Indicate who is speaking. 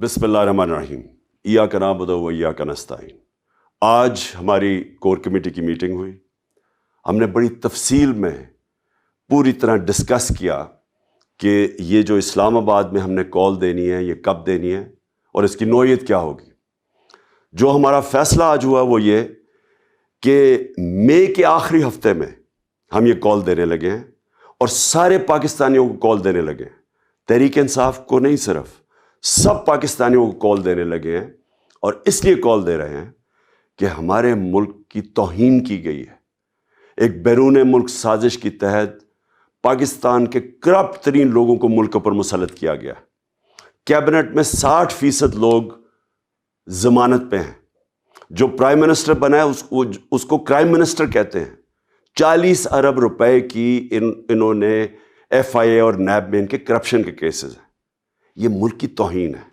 Speaker 1: बिस्मिल्लाहिर्रहमानिर्रहीम। इय्याक नअबुदु व इय्याक नस्तईन। आज हमारी कोर कमेटी की मीटिंग हुई। हमने बड़ी तफसील में पूरी तरह डिस्कस किया कि ये जो इस्लामाबाद में हमने कॉल देनी है ये कब देनी है और इसकी नौइयत क्या होगी। जो हमारा फैसला आज हुआ वो ये कि मई के आखिरी हफ्ते में हम ये कॉल देने लगे हैं और सारे पाकिस्तानियों को कॉल देने लगे हैं। तहरीक इंसाफ को नहीं, सिर्फ सब पाकिस्तानियों को कॉल देने लगे हैं और इसलिए कॉल दे रहे हैं कि हमारे मुल्क की तौहीन की गई है। एक बैरून मुल्क साजिश के तहत पाकिस्तान के करप्ट तरीन लोगों को मुल्क पर मुसल्लत किया गया। कैबिनेट में 60% लोग जमानत पे हैं। जो प्राइम मिनिस्टर बना है उसको क्राइम मिनिस्टर कहते हैं। 40 अरब रुपए की इन्होंने FIA और नैब में इनके करप्शन के केसेस हैं। ये मुल्क की तौहीन है।